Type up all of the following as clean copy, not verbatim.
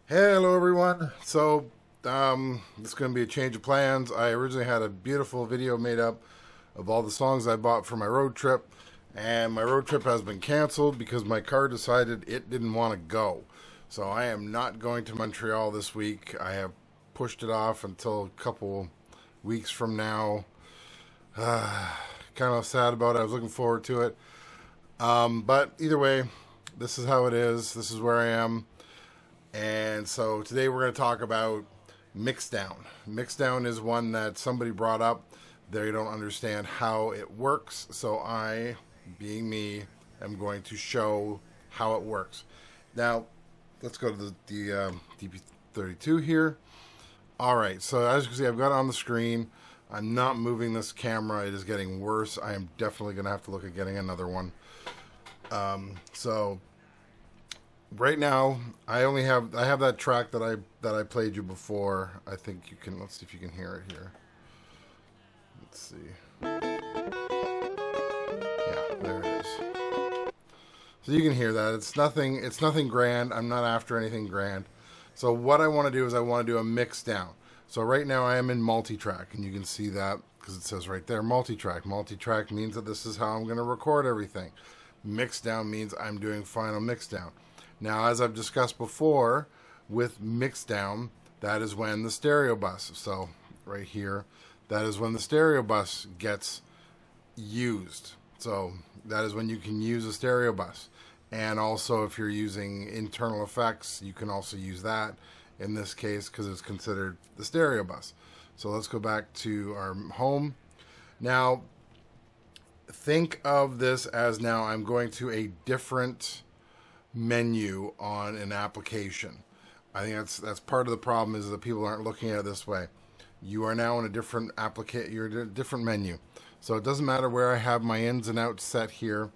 Hello everyone. So this is going to be a change of plans. I originally had a beautiful video made up of all the songs I bought for my road trip, and my road trip has been canceled because my car decided it didn't want to go. So I am not going to Montreal this week. I have pushed it off until a couple weeks from now. Kind of sad about it. I was looking forward to it. But either way, this is how it is. This is where I am. And so today we're going to talk about Mixdown. Mixdown is one that somebody brought up. They don't understand how it works. So I, being me, am going to show how it works. Now, let's go to the DP24 here. All right, so as you can see, I've got it on the screen. I'm not moving this camera. It is getting worse. I am definitely going to have to look at getting another one. So right now, I have that track that I played you before. I think you can. Let's see if you can hear it here. Let's see. Yeah, there it is. So you can hear that. It's nothing grand. I'm not after anything grand. So what I want to do is I want to do a mix down. So right now I am in multi-track, and you can see that because it says right there multi-track. Multi-track means that this is how I'm going to record everything. Mix down means I'm doing final mix down. Now, as I've discussed before, with Mixdown, that is when the stereo bus, so right here, that is when the stereo bus gets used. So that is when you can use a stereo bus. And also, if you're using internal effects, you can also use that in this case because it's considered the stereo bus. So let's go back to our home. Now, think of this as now I'm going to a different menu on an application. I think that's part of the problem is that people aren't looking at it this way. You are now in a different you're in a different menu. So it doesn't matter where I have my ins and outs set here.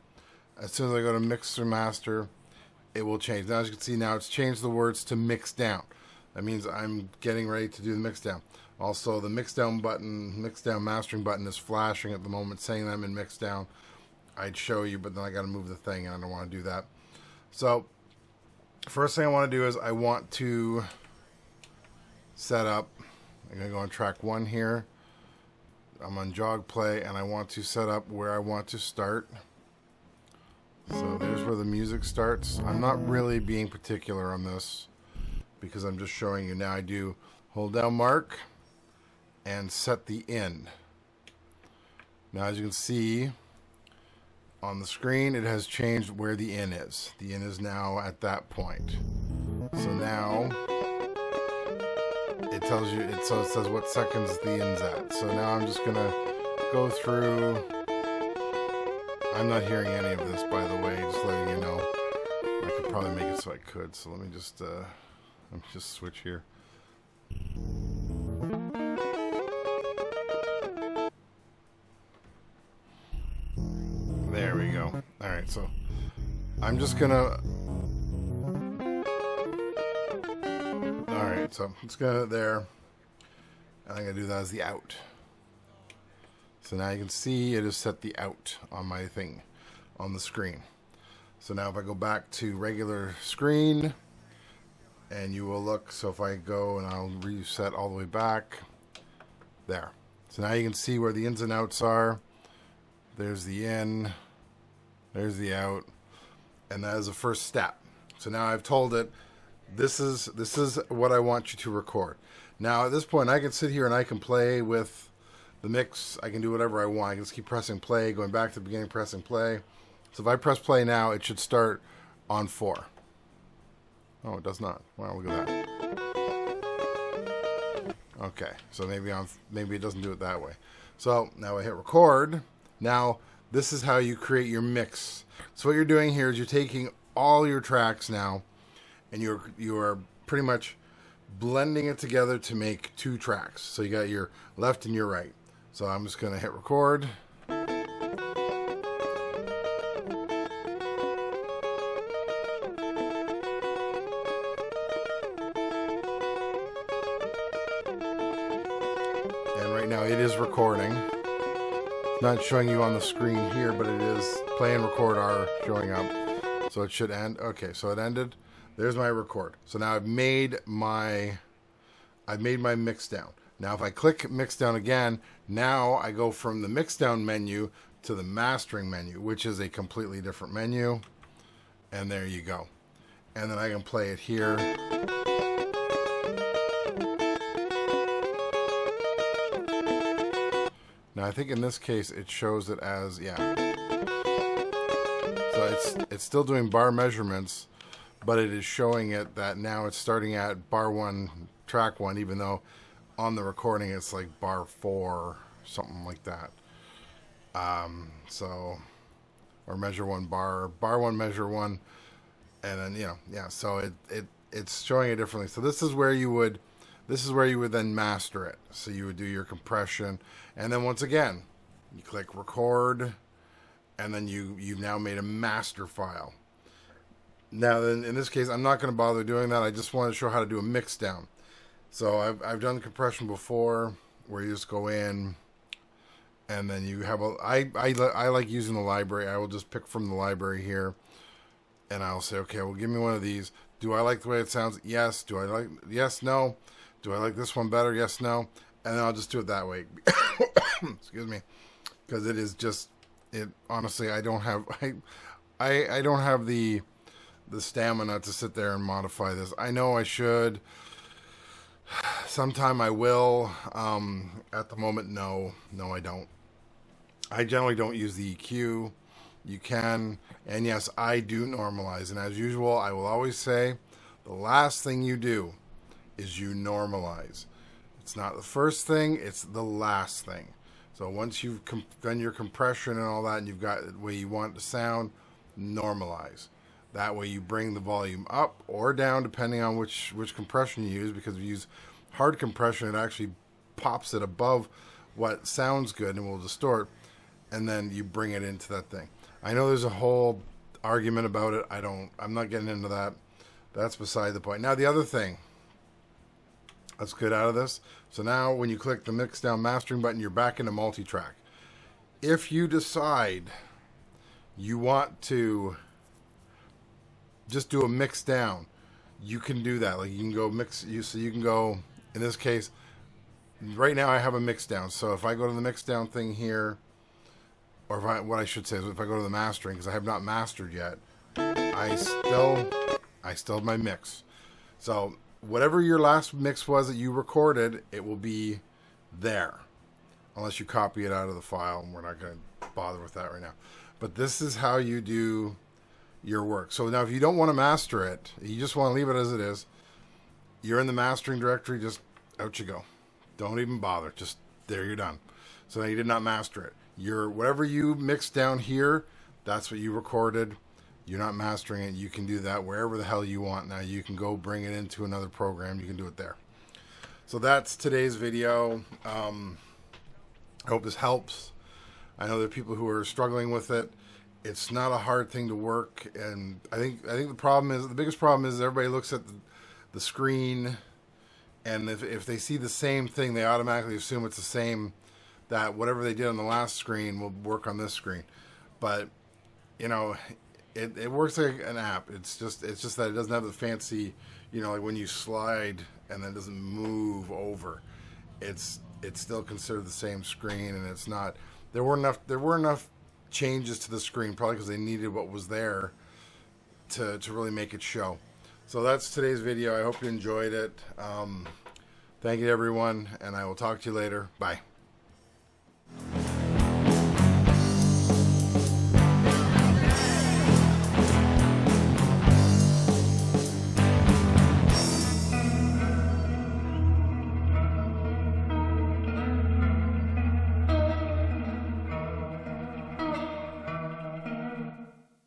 As soon as I go to mix or master, it will change. Now as you can see now it's changed the words to mix down. That means I'm getting ready to do the mix down. Also the mix down mastering button is flashing at the moment saying that I'm in mix down. I'd show you, but then I got to move the thing and I don't want to do that. So, first thing I want to do is I want to set up, I'm going to go on track 1 here. I'm on jog play and I want to set up where I want to start. So there's where the music starts. I'm not really being particular on this because I'm just showing you. Now I do hold down mark and set the in. Now as you can see, on the screen, it has changed where the in is. The in is now at that point. So now it tells you, it says what seconds the in's at. So now I'm just gonna go through. I'm not hearing any of this, by the way, just letting you know. I could probably make it so I could. So let me just switch here. There we go. Alright, so I'm just gonna... Alright, so it's gonna there. And I'm gonna do that as the out. So now you can see it has set the out on my thing, on the screen. So now if I go back to regular screen, and you will look, so if I go and I'll reset all the way back, there. So now you can see where the ins and outs are. There's the in, there's the out, and that is the first step. So now I've told it, this is what I want you to record. Now at this point I can sit here and I can play with the mix. I can do whatever I want. I can just keep pressing play, going back to the beginning, pressing play. So if I press play now, it should start on 4. Oh, it does not. Wow, look at that. Okay, so maybe it doesn't do it that way. So now I hit record. Now, this is how you create your mix. So what you're doing here is you're taking all your tracks now, and you are pretty much blending it together to make 2 tracks. So you got your left and your right. So I'm just going to hit record. And right now it is recording. Not showing you on the screen here, but it is play and record are showing up. So it should end. Okay, so it ended. There's my record. So now I've made my Mixdown. Now if I click Mixdown again, now I go from the Mixdown menu to the mastering menu, which is a completely different menu. And there you go. And then I can play it here. Now I think in this case it shows it as, yeah. So it's still doing bar measurements, but it is showing it that now it's starting at bar 1, track 1, even though on the recording it's like bar 4, something like that. So, or measure 1 bar 1, measure 1, and then, you know, yeah. So it's showing it differently. So this is where you would then master it. So you would do your compression, and then once again, you click record, and then you've now made a master file. Now then, in this case, I'm not going to bother doing that. I just want to show how to do a mix down. So I've done compression before, where you just go in, and then you have I like using the library. I will just pick from the library here, and I'll say, okay, well, give me one of these. Do I like the way it sounds? Yes. Do I like? Yes. No. Do I like this one better? Yes. No. And then I'll just do it that way. Excuse me, because it is just it. Honestly, I don't have I don't have the stamina to sit there and modify this. I know I should. Sometime I will. At the moment, no, I don't. I generally don't use the EQ. You can, and yes, I do normalize. And as usual, I will always say, the last thing you do is you normalize. It's not the first thing, it's the last thing. So once you've done your compression and all that, and you've got the way you want it to sound, normalize. That way you bring the volume up or down, depending on which compression you use, because if you use hard compression, it actually pops it above what sounds good and will distort, and then you bring it into that thing. I know there's a whole argument about it. I'm not getting into that. That's beside the point. Now the other thing, let's get out of this. So now when you click the Mixdown mastering button, you're back into multi-track. If you decide you want to just do a mix down, you can do that. Like you can go so you can go, in this case, right now I have a mix down. So if I go to the mix down thing here, or what I should say is if I go to the mastering, because I have not mastered yet, I still have my mix. So whatever your last mix was that you recorded, it will be there, unless you copy it out of the file, and we're not going to bother with that right now. But this is how you do your work. So now if you don't want to master it, you just want to leave it as it is, you're in the mastering directory, just out you go. Don't even bother. Just there, you're done. So now you did not master it. Whatever you mixed down here, that's what you recorded. You're not mastering it. You can do that wherever the hell you want. Now you can go bring it into another program. You can do it there. So that's today's video. I hope this helps. I know there are people who are struggling with it. It's not a hard thing to work, and I think the biggest problem is everybody looks at the screen, and if they see the same thing, they automatically assume it's the same, that whatever they did on the last screen will work on this screen. But you know, it works like an app. It's just that it doesn't have the fancy, you know, like when you slide and then it doesn't move over. It's still considered the same screen, and it's not. There were enough changes to the screen, probably because they needed what was there to really make it show. So that's today's video. I hope you enjoyed it. Thank you, everyone, and I will talk to you later. Bye.